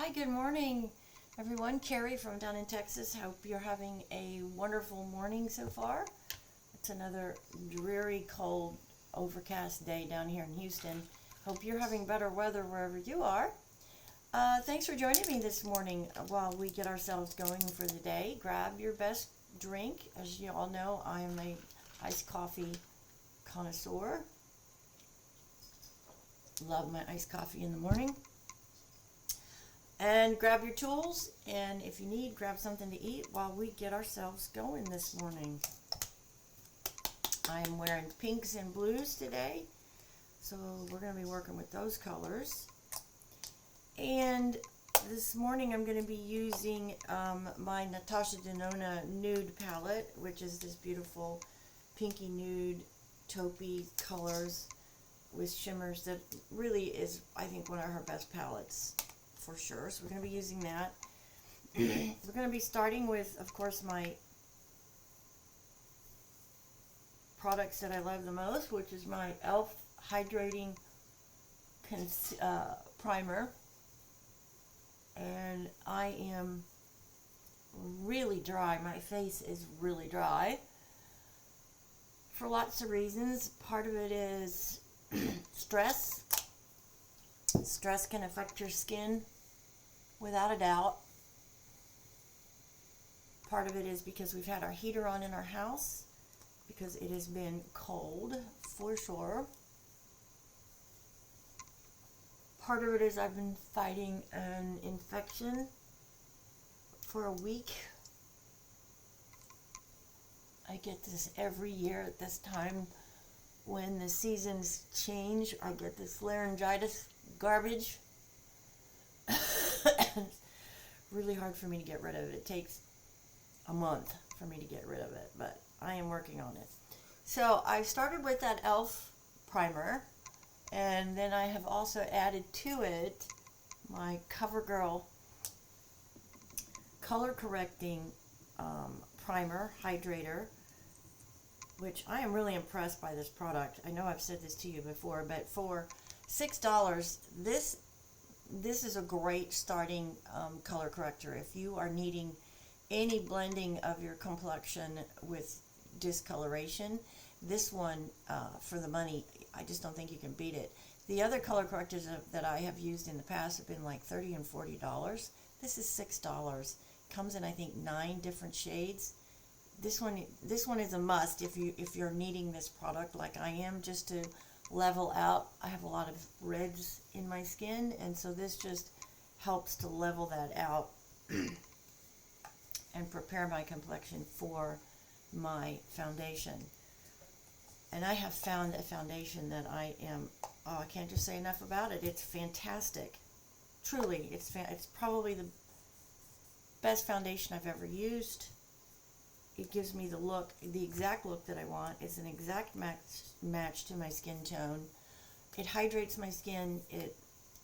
Hi, good morning, everyone. Carrie from down in Texas. Hope you're having a wonderful morning so far. It's another dreary, cold, overcast day down here in Houston. Hope you're having better weather wherever you are. Thanks for joining me this morning while we get ourselves going for the day. Grab your best drink. As you all know, I am a iced coffee connoisseur. Love my iced coffee in the morning. And grab your tools, and if you need, grab something to eat while we get ourselves going this morning. I'm wearing pinks and blues today, so we're going to be working with those colors. And this morning I'm going to be using my Natasha Denona nude palette, which is this beautiful pinky nude taupey colors with shimmers that really is, I think, one of her best palettes. For sure. So we're going to be using that. We're going to be starting with, of course, my products that I love the most, which is my e.l.f. Hydrating Primer. And I am really dry. My face is really dry for lots of reasons. Part of it is stress. Stress can affect your skin without a doubt. Part of it is because we've had our heater on in our house, because it has been cold for sure. Part of it is I've been fighting an infection for a week. I get this every year at this time when the seasons change. I get this laryngitis garbage. It's really hard for me to get rid of it. It takes a month for me to get rid of it, but I am working on it. So I started with that e.l.f. primer, and then I have also added to it my CoverGirl color correcting primer hydrator, which I am really impressed by this product. I know I've said this to you before, but for $6, this is a great starting color corrector. If you are needing any blending of your complexion with discoloration, this one, for the money, I just don't think you can beat it. The other color correctors that I have used in the past have been like $30 and $40. This is $6. Comes in, I think, 9 different shades. This one is a must if you're needing this product like I am, just to level out. I have a lot of reds in my skin, and so this just helps to level that out and prepare my complexion for my foundation. And I have found a foundation that I can't just say enough about it. It's fantastic. Truly, it's probably the best foundation I've ever used. It gives me the exact look that I want. It's an exact match to my skin tone. It hydrates my skin. It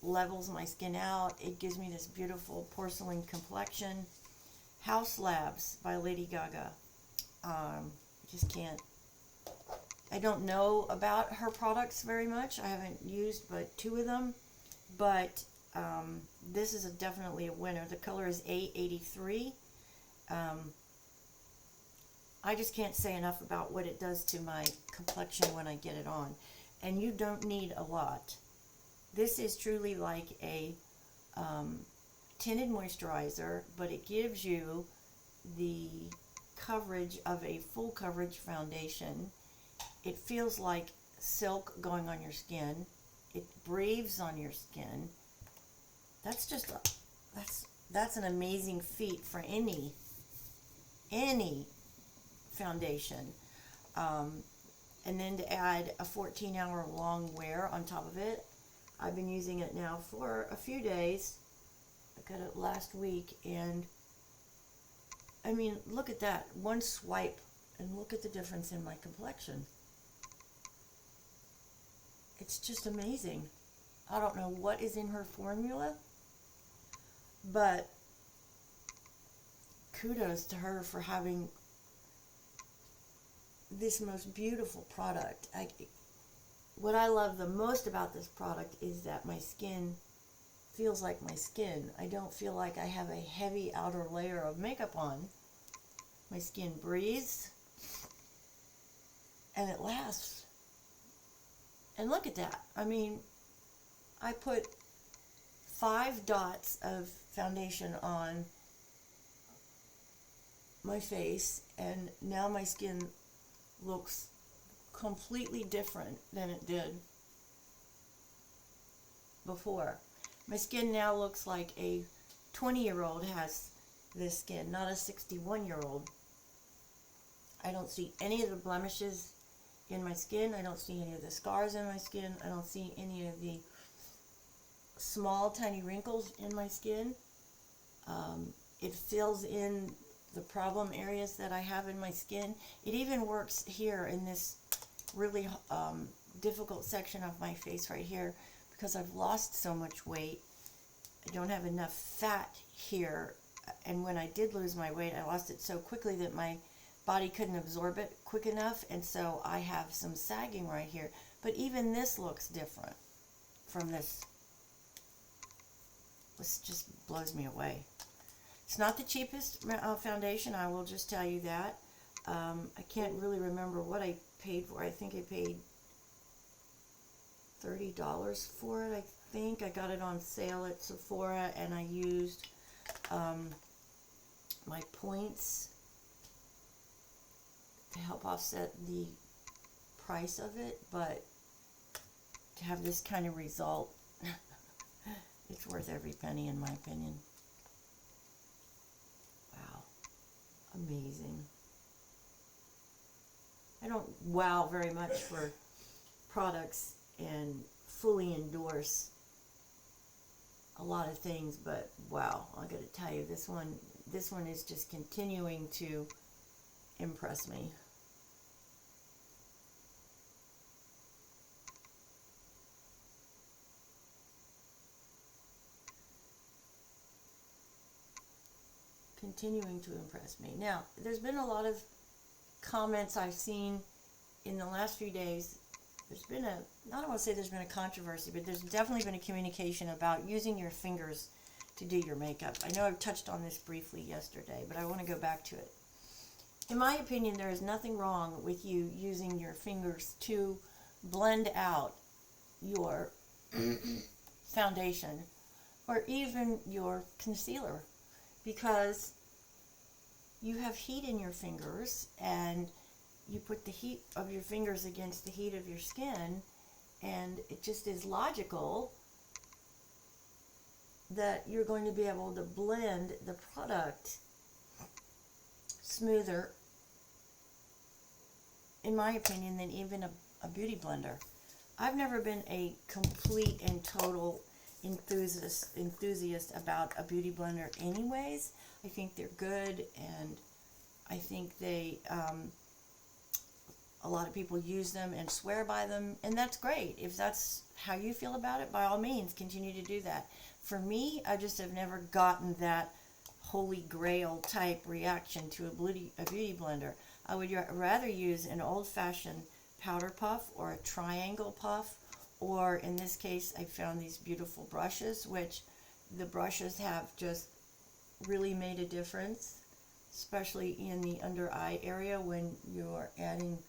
levels my skin out. It gives me this beautiful porcelain complexion. House Labs by Lady Gaga. Just can't. I don't know about her products very much. I haven't used but 2 of them. But this is definitely a winner. The color is A83. I just can't say enough about what it does to my complexion when I get it on. And you don't need a lot. This is truly like a tinted moisturizer, but it gives you the coverage of a full coverage foundation. It feels like silk going on your skin. It breathes on your skin. That's just that's an amazing feat for any foundation. And then to add a 14-hour long wear on top of it. I've been using it now for a few days. I got it last week, and I mean, look at that. One swipe, and look at the difference in my complexion. It's just amazing. I don't know what is in her formula, but kudos to her for having this most beautiful product. What I love the most about this product is that my skin feels like my skin. I don't feel like I have a heavy outer layer of makeup on. My skin breathes, and it lasts. And look at that. I mean, I put 5 dots of foundation on my face, and now my skin looks completely different than it did before. My skin now looks like a 20-year-old has this skin, not a 61-year-old. I don't see any of the blemishes in my skin. I don't see any of the scars in my skin. I don't see any of the small tiny wrinkles in my skin. It fills in the problem areas that I have in my skin. It even works here in this really difficult section of my face right here, because I've lost so much weight. I don't have enough fat here, and when I did lose my weight, I lost it so quickly that my body couldn't absorb it quick enough, and so I have some sagging right here. But even this looks different from this. This just blows me away. It's not the cheapest foundation, I will just tell you that. I can't really remember what I paid for. I think I paid $30 for it. I think I got it on sale at Sephora, and I used my points to help offset the price of it. But to have this kind of result, it's worth every penny in my opinion. Wow, amazing. I don't wow very much for products and fully endorse a lot of things, but wow, I gotta tell you, this one is just continuing to impress me. Continuing to impress me. Now, there's been a lot of comments I've seen in the last few days. There's been I don't want to say there's been a controversy, but there's definitely been a communication about using your fingers to do your makeup. I know I've touched on this briefly yesterday, but I want to go back to it. In my opinion, there is nothing wrong with you using your fingers to blend out your foundation or even your concealer, because you have heat in your fingers, and you put the heat of your fingers against the heat of your skin, and it just is logical that you're going to be able to blend the product smoother, in my opinion, than even a beauty blender. I've never been a complete and total enthusiast about a beauty blender anyways. I think they're good, and I think they a lot of people use them and swear by them, and that's great. If that's how you feel about it, by all means, continue to do that. For me, I just have never gotten that holy grail type reaction to a beauty blender. I would rather use an old-fashioned powder puff or a triangle puff, or in this case, I found these beautiful brushes, which the brushes have just really made a difference, especially in the under eye area when you're adding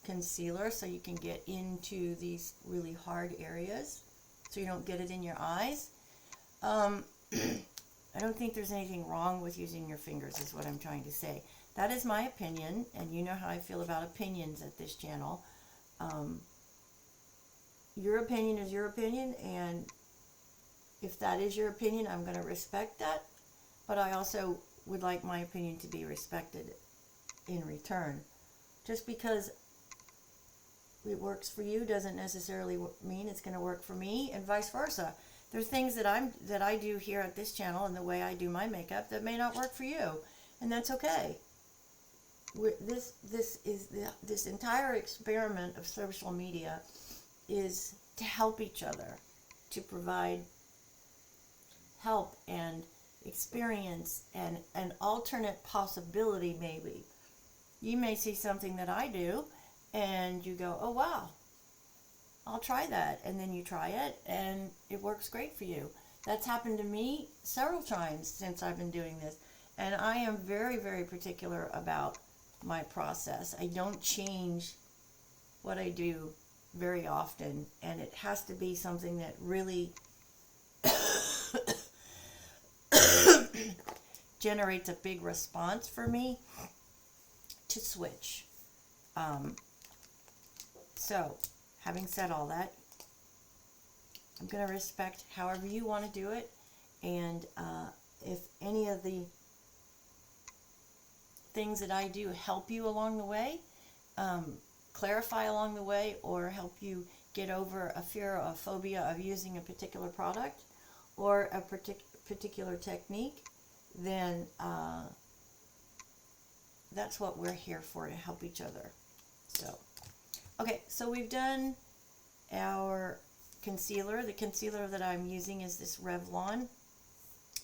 concealer, so you can get into these really hard areas so you don't get it in your eyes. I don't think there's anything wrong with using your fingers, is what I'm trying to say. That is my opinion, and you know how I feel about opinions at this channel. Your opinion is your opinion, and if that is your opinion, I'm going to respect that, but I also would like my opinion to be respected in return. Just because it works for you doesn't necessarily mean it's going to work for me, and vice versa. There's things that I do here at this channel and the way I do my makeup that may not work for you, and that's okay. This entire experiment of social media is to help each other, to provide help and experience and an alternate possibility. Maybe you may see something that I do and you go, oh wow, I'll try that, and then you try it and it works great for you. That's happened to me several times since I've been doing this. And I am very, very particular about my process. I don't change what I do very often, and it has to be something that really generates a big response for me to switch. So, having said all that, I'm going to respect however you want to do it, and if any of the things that I do help you along the way, clarify along the way, or help you get over a fear or a phobia of using a particular product or a particular technique, then that's what we're here for, to help each other. So, okay, so we've done our concealer. The concealer that I'm using is this Revlon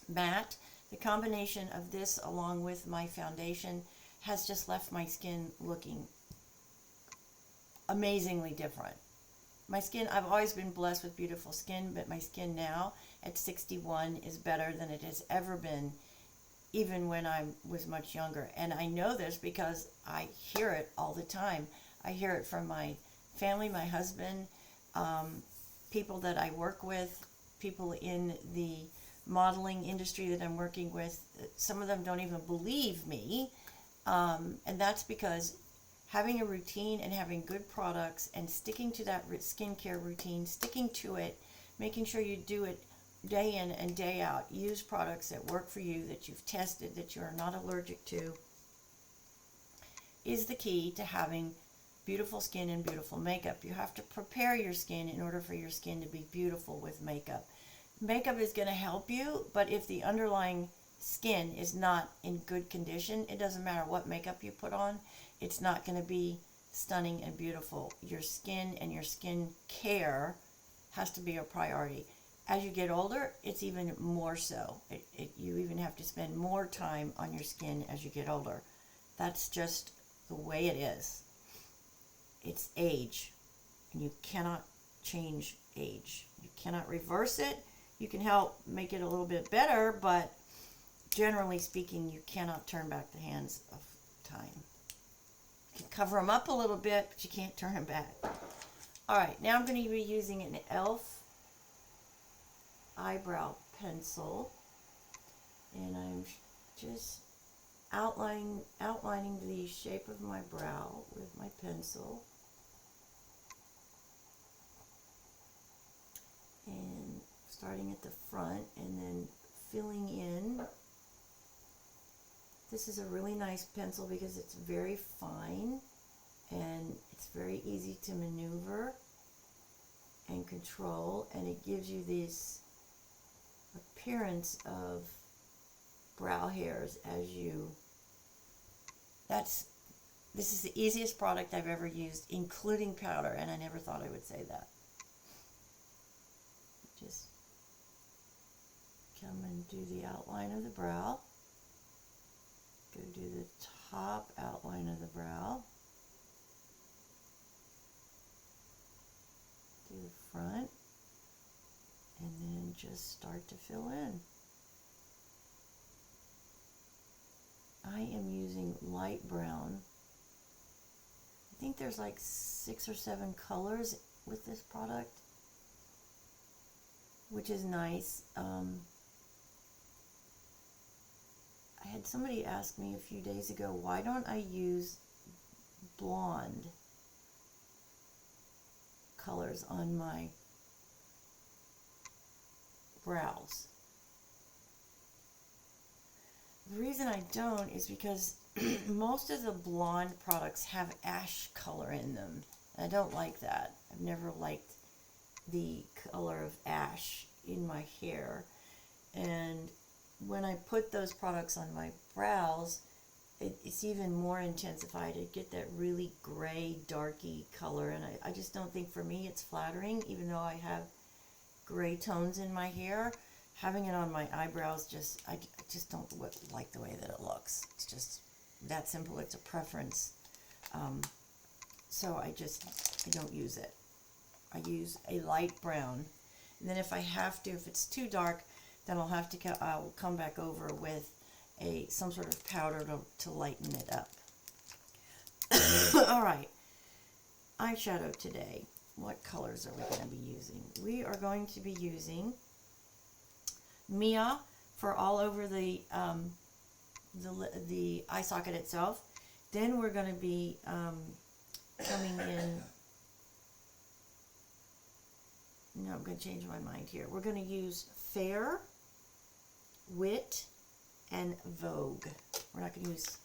matte. The combination of this along with my foundation has just left my skin looking amazingly different. My skin, I've always been blessed with beautiful skin, but my skin now at 61 is better than it has ever been, even when I was much younger. And I know this because I hear it all the time. I hear it from my family, my husband, people that I work with, people in the modeling industry that I'm working with. Some of them don't even believe me, and that's because having a routine and having good products and sticking to that skincare routine, sticking to it, making sure you do it day in and day out, use products that work for you, that you've tested, that you are not allergic to, is the key to having beautiful skin and beautiful makeup. You have to prepare your skin in order for your skin to be beautiful with makeup. Makeup is going to help you, but if the underlying skin is not in good condition, it doesn't matter what makeup you put on, it's not going to be stunning and beautiful. Your skin and your skin care has to be a priority. As you get older, it's even more so. You even have to spend more time on your skin as you get older. That's just the way it is. It's age, and you cannot change age. You cannot reverse it. You can help make it a little bit better, but generally speaking, you cannot turn back the hands of time. You can cover them up a little bit, but you can't turn them back. All right, now I'm going to be using an e.l.f. eyebrow pencil, and I'm just outlining the shape of my brow with my pencil, and starting at the front and then filling in. This is a really nice pencil because it's very fine and it's very easy to maneuver and control, and it gives you this appearance of brow hairs as you, this is the easiest product I've ever used, including powder, and I never thought I would say that. Just come and do the outline of the brow, go do the top outline of the brow, do the front, and then just start to fill in. I am using light brown. I think there's like 6 or 7 colors with this product, which is nice. I had somebody ask me a few days ago, why don't I use blonde colors on my brows? The reason I don't is because most of the blonde products have ash color in them. I don't like that. I've never liked the color of ash in my hair. And when I put those products on my brows, it's even more intensified. I get that really gray, darky color, and I just don't think, for me, it's flattering. Even though I have gray tones in my hair, having it on my eyebrows, I just don't like the way that it looks. It's just that simple. It's a preference. So I don't use it. I use a light brown, And then if I have to, if it's too dark, then I'll come back over with some sort of powder to lighten it up. All right, eyeshadow today. What colors are we going to be using? We are going to be using Mia for all over the eye socket itself. Then we're going to be coming in. No, I'm going to change my mind here. We're going to use Fair, Wit, and Vogue. We're not going to use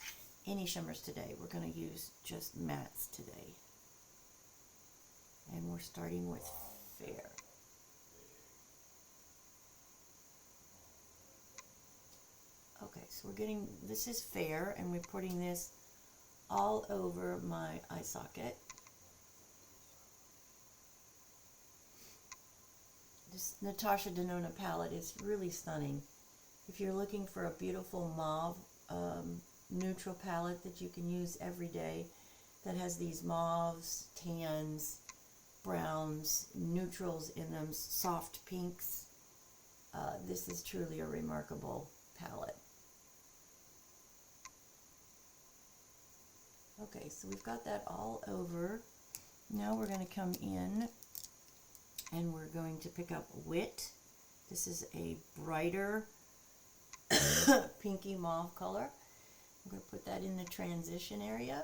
any shimmers today. We're going to use just mattes today. And we're starting with Fair. Okay, so this is Fair, and we're putting this all over my eye socket. This Natasha Denona palette is really stunning. If you're looking for a beautiful mauve neutral palette that you can use every day, that has these mauves, tans, browns, neutrals in them, soft pinks, this is truly a remarkable palette. Okay, so we've got that all over. Now we're going to come in and we're going to pick up Wit. This is a brighter pinky mauve color. I'm going to put that in the transition area.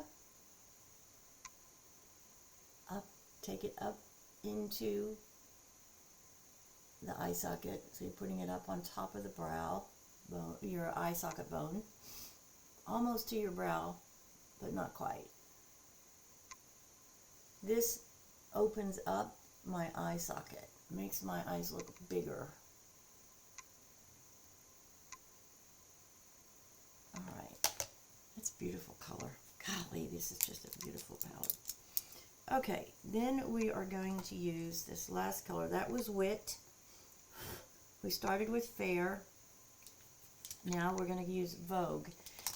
Up, take it up into the eye socket. So you're putting it up on top of the brow, your eye socket bone, almost to your brow, but not quite. This opens up my eye socket, makes my eyes look bigger. Alright, that's a beautiful color. Golly, this is just a beautiful palette. Okay, then we are going to use this last color. That was Wit. We started with Fair. Now we're going to use Vogue.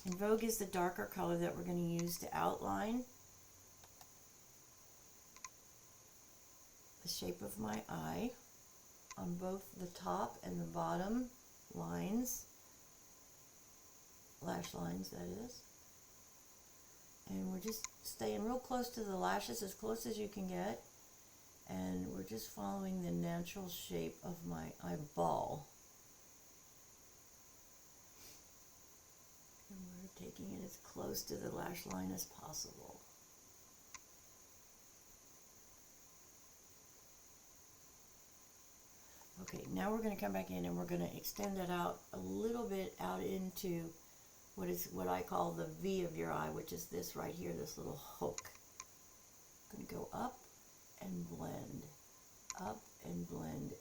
And Vogue is the darker color that we're going to use to outline the shape of my eye on both the top and the bottom lines, lash lines that is. And we're just staying real close to the lashes, as close as you can get, and we're just following the natural shape of my eyeball. And we're taking it as close to the lash line as possible. Okay, now we're going to come back in and we're going to extend it out a little bit out into what I call the V of your eye, which is this right here, this little hook. I'm going to go up and blend,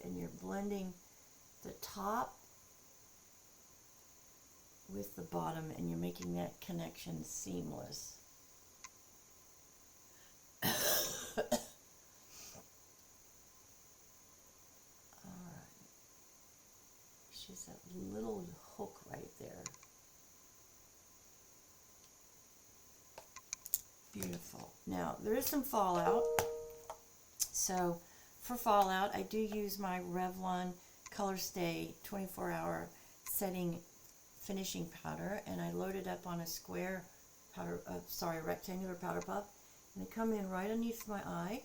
and you're blending the top with the bottom, and you're making that connection seamless. Just that little hook right there. Beautiful. Now, there is some fallout. So, for fallout, I do use my Revlon Color Stay 24-hour setting finishing powder, and I load it up on a rectangular powder puff, and I come in right underneath my eye,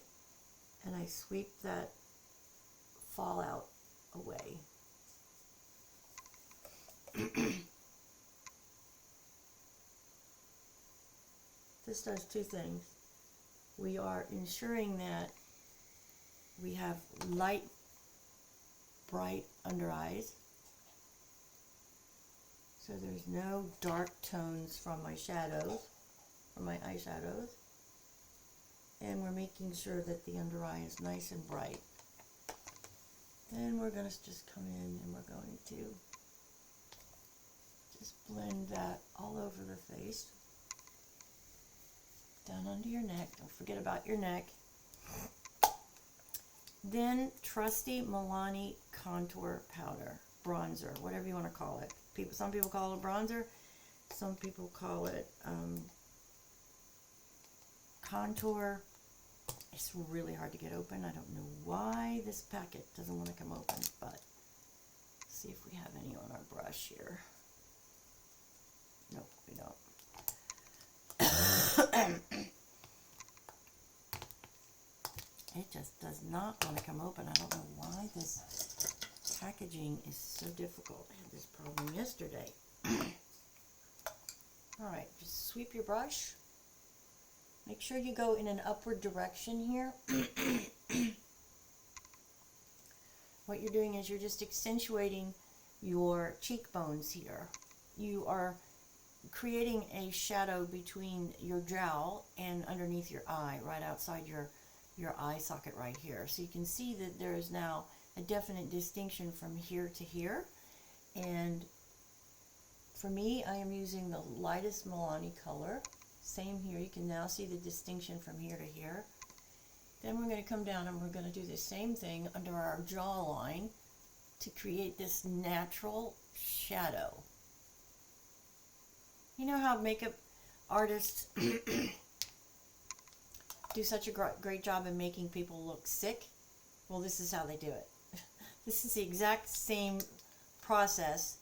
and I sweep that fallout away. This does two things. We are ensuring that we have light, bright under eyes, so there's no dark tones from my shadows, from my eyeshadows, and we're making sure that the under eye is nice and bright. Then we're going to just come in and we're going to just blend that all over the face, down under your neck. Don't forget about your neck. Then trusty Milani contour powder, bronzer, whatever you want to call it. Some people call it a bronzer, some people call it contour. It's really hard to get open. I don't know why this packet doesn't want to come open, but let's see if we have any on our brush here. Nope, we don't. It just does not want to come open. I don't know why this packaging is so difficult. I had this problem yesterday. Alright, just sweep your brush. Make sure you go in an upward direction here. What you're doing is you're just accentuating your cheekbones here. You are creating a shadow between your jowl and underneath your eye, right outside your eye socket right here. So you can see that there is now a definite distinction from here to here. And for me, I am using the lightest Milani color. Same here, you can now see the distinction from here to here. Then we're going to come down and we're going to do the same thing under our jawline to create this natural shadow. You know how makeup artists do such a great job in making people look sick? Well, this is how they do it. This is the exact same process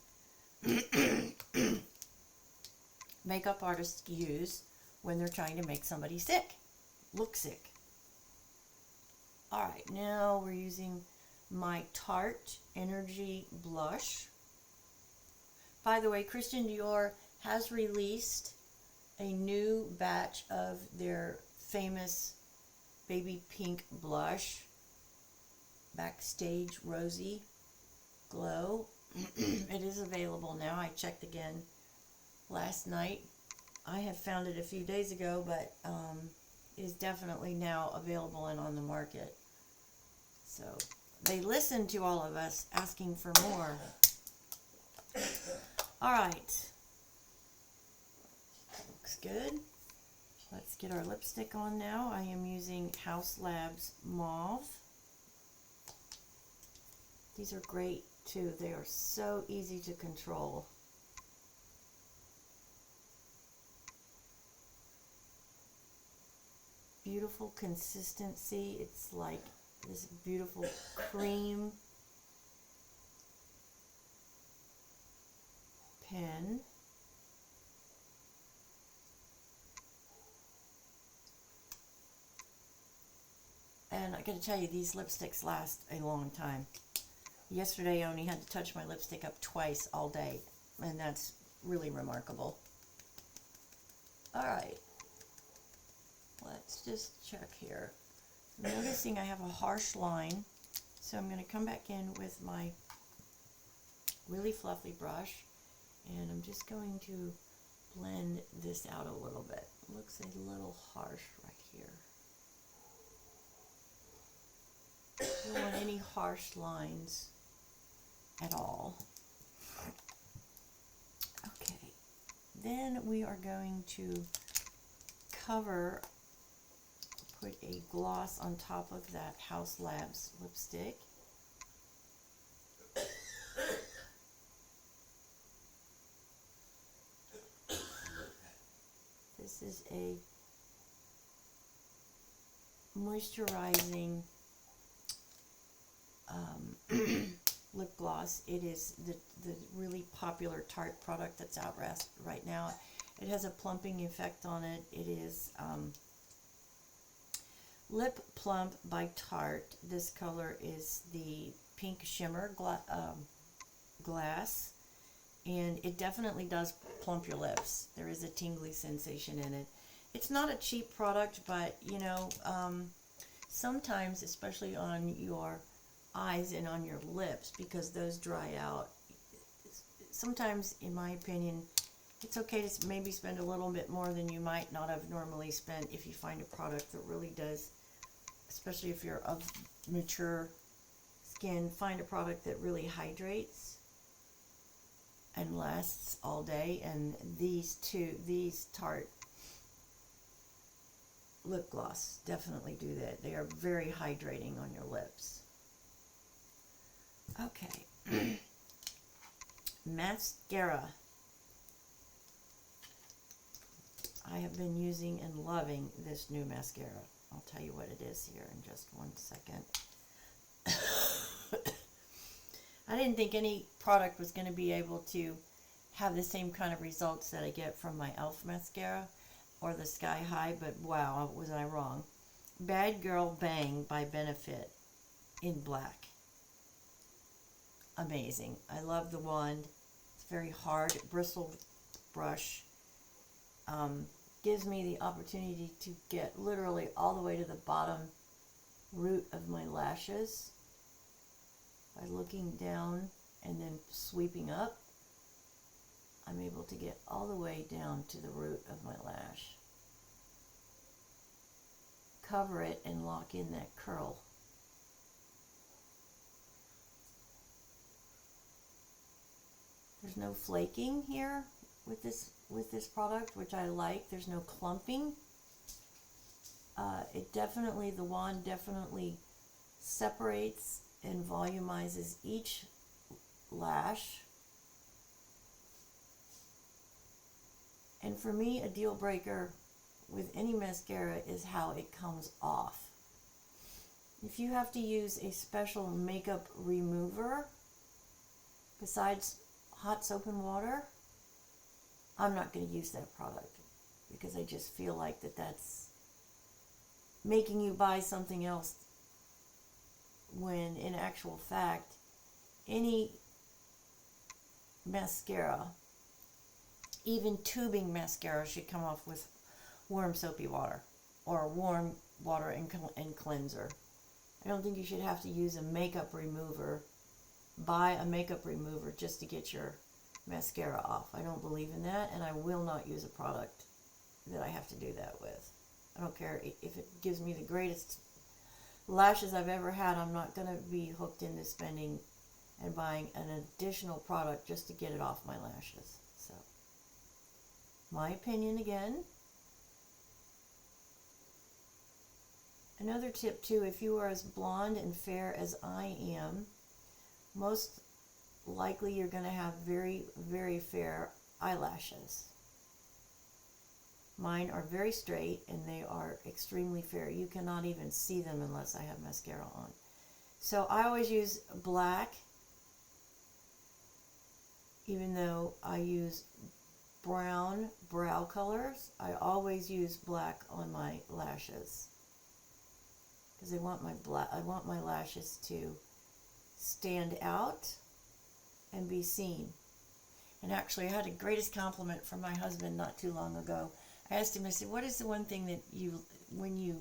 makeup artists use when they're trying to make somebody sick, look sick. Alright, now we're using my Tarte Energy Blush. By the way, Christian Dior has released a new batch of their famous baby pink blush, Backstage Rosy Glow. It is available now. I checked again last night. I have found it a few days ago, but it is definitely now available and on the market. So they listen to all of us asking for more. Alright. Looks good. Let's get our lipstick on now. I am using House Labs Mauve. These are great too. They are so easy to control. Beautiful consistency. It's like this beautiful cream pen. And I gotta tell you, these lipsticks last a long time. Yesterday I only had to touch my lipstick up twice all day, and that's really remarkable. Alright, let's just check here. I'm noticing I have a harsh line, so I'm going to come back in with my really fluffy brush, and I'm just going to blend this out a little bit. It looks a little harsh right here. I don't want any harsh lines at all. Okay, then we are going to put a gloss on top of that House Labs lipstick. This is a moisturizing lip gloss. It is the really popular Tarte product that's out right now. It has a plumping effect on it. It is Lip Plump by Tarte. This color is the pink shimmer glass, and it definitely does plump your lips. There is a tingly sensation in it. It's not a cheap product, but you know, sometimes, especially on your eyes and on your lips, because those dry out, sometimes, in my opinion, it's okay to maybe spend a little bit more than you might not have normally spent if you find a product that really does, especially if you're of mature skin, find a product that really hydrates and lasts all day. And these Tarte lip gloss definitely do that. They are very hydrating on your lips. Okay. Mascara. I have been using and loving this new mascara I'll tell you what it is here in just 1 second. I didn't think any product was going to be able to have the same kind of results that I get from my e.l.f. mascara or the Sky High, but wow, was I wrong. Bad Girl Bang by Benefit in black. Amazing. I love the wand. It's very hard, bristle brush. Gives me the opportunity to get literally all the way to the bottom root of my lashes by looking down and then sweeping up. I'm able to get all the way down to the root of my lash. Cover it and lock in that curl. There's no flaking here with this product, which I like. There's no clumping. The wand definitely separates and volumizes each lash. And for me, a deal breaker with any mascara is how it comes off. If you have to use a special makeup remover besides hot soap and water, I'm not going to use that product because I just feel like that's making you buy something else when in actual fact any mascara, even tubing mascara, should come off with warm soapy water or warm water and cleanser. I don't think you should have to use a makeup remover, buy a makeup remover just to get your mascara off. I don't believe in that, and I will not use a product that I have to do that with. I don't care if it gives me the greatest lashes I've ever had. I'm not going to be hooked into spending and buying an additional product just to get it off my lashes. So, my opinion again. Another tip too, if you are as blonde and fair as I am, most likely you're going to have very, very fair eyelashes. Mine are very straight and they are extremely fair. You cannot even see them unless I have mascara on. So I always use black, even though I use brown brow colors. I always use black on my lashes because I want my lashes to stand out and be seen. And actually, I had the greatest compliment from my husband not too long ago. I asked him, I said, what is the one thing that when you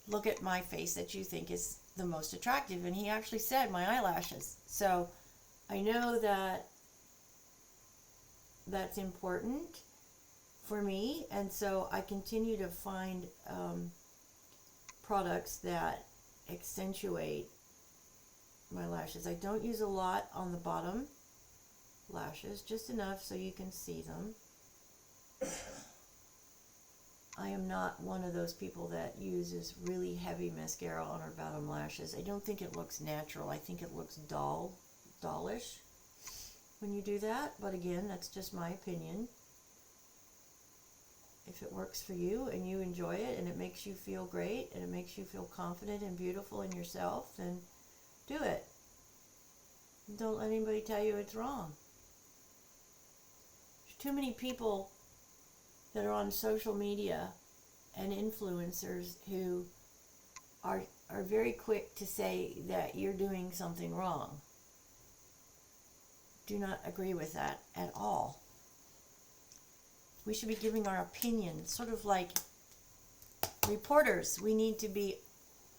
look at my face, that you think is the most attractive? And he actually said, my eyelashes. So I know that that's important for me, and so I continue to find products that accentuate my lashes. I don't use a lot on the bottom lashes, just enough so you can see them. I am not one of those people that uses really heavy mascara on her bottom lashes. I don't think it looks natural. I think it looks dollish when you do that, but again, that's just my opinion. If it works for you and you enjoy it and it makes you feel great and it makes you feel confident and beautiful in yourself, then do it. Don't let anybody tell you it's wrong. There's too many people that are on social media and influencers who are very quick to say that you're doing something wrong. Do not agree with that at all. We should be giving our opinion, sort of like reporters. We need to be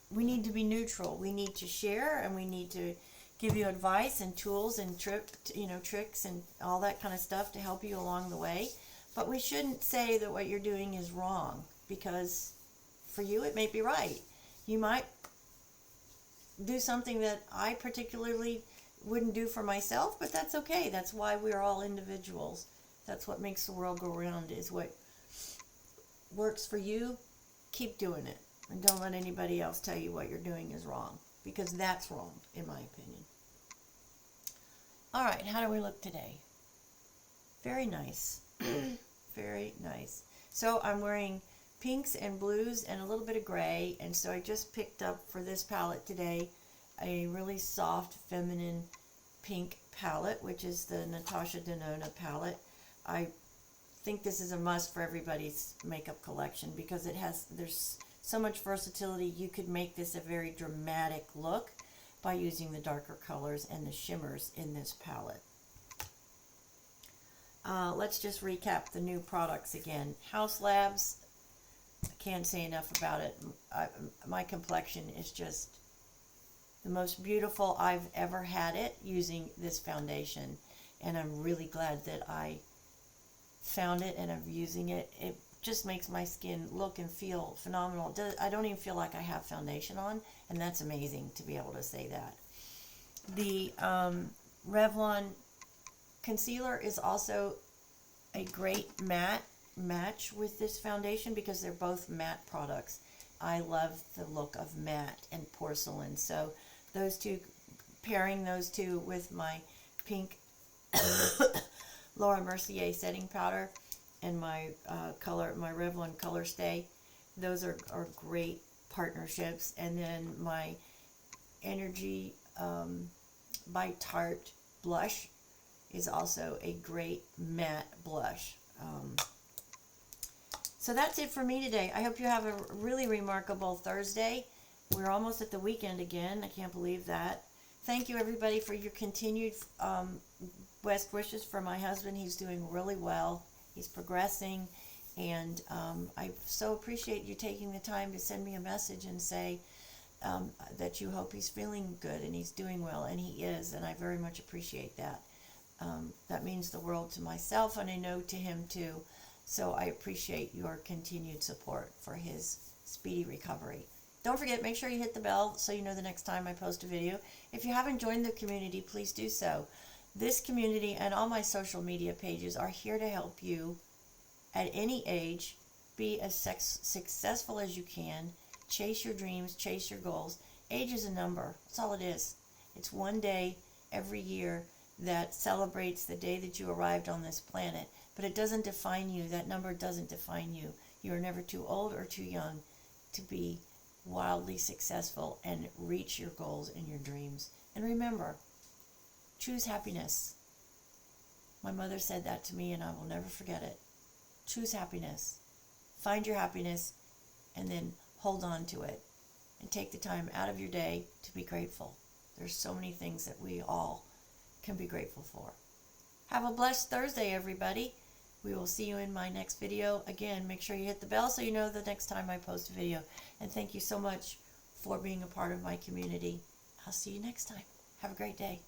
neutral. We need to share, and we need to give you advice and tools and tricks and all that kind of stuff to help you along the way. But we shouldn't say that what you're doing is wrong, because for you it may be right. You might do something that I particularly wouldn't do for myself, but that's okay. That's why we're all individuals. That's what makes the world go round, is what works for you. Keep doing it. And don't let anybody else tell you what you're doing is wrong, because that's wrong, in my opinion. All right, how do we look today? Very nice. Very nice. So I'm wearing pinks and blues and a little bit of gray. And so I just picked up for this palette today a really soft feminine pink palette, which is the Natasha Denona palette. I think this is a must for everybody's makeup collection because there's so much versatility. You could make this a very dramatic look by using the darker colors and the shimmers in this palette. Let's just recap the new products again. House Labs, I can't say enough about it. My complexion is just the most beautiful I've ever had it using this foundation, and I'm really glad that I found it and I'm using it. It just makes my skin look and feel phenomenal. I don't even feel like I have foundation on, and that's amazing to be able to say that. The Revlon concealer is also a great matte match with this foundation because they're both matte products. I love the look of matte and porcelain, so those two, pairing those two with my pink Laura Mercier setting powder and my my Revlon Color Stay, those are great partnerships. And then my Energy by Tarte blush is also a great matte blush. So that's it for me today. I hope you have a really remarkable Thursday. We're almost at the weekend again. I can't believe that. Thank you, everybody, for your continued best wishes for my husband. He's doing really well. He's progressing. And I so appreciate you taking the time to send me a message and say that you hope he's feeling good and he's doing well. And he is. And I very much appreciate that. That means the world to myself, and I know to him too. So I appreciate your continued support for his speedy recovery. Don't forget, make sure you hit the bell so you know the next time I post a video. If you haven't joined the community, please do so. This community and all my social media pages are here to help you at any age be as successful as you can. Chase your dreams, chase your goals. Age is a number. That's all it is. It's one day every year that celebrates the day that you arrived on this planet. But it doesn't define you. That number doesn't define you. You are never too old or too young to be wildly successful and reach your goals and your dreams. And remember, choose happiness. My mother said that to me, and I will never forget it. Choose happiness. Find your happiness, and then hold on to it. And take the time out of your day to be grateful. There's so many things that we all can be grateful for. Have a blessed Thursday, everybody. We will see you in my next video. Again, make sure you hit the bell so you know the next time I post a video. And thank you so much for being a part of my community. I'll see you next time. Have a great day.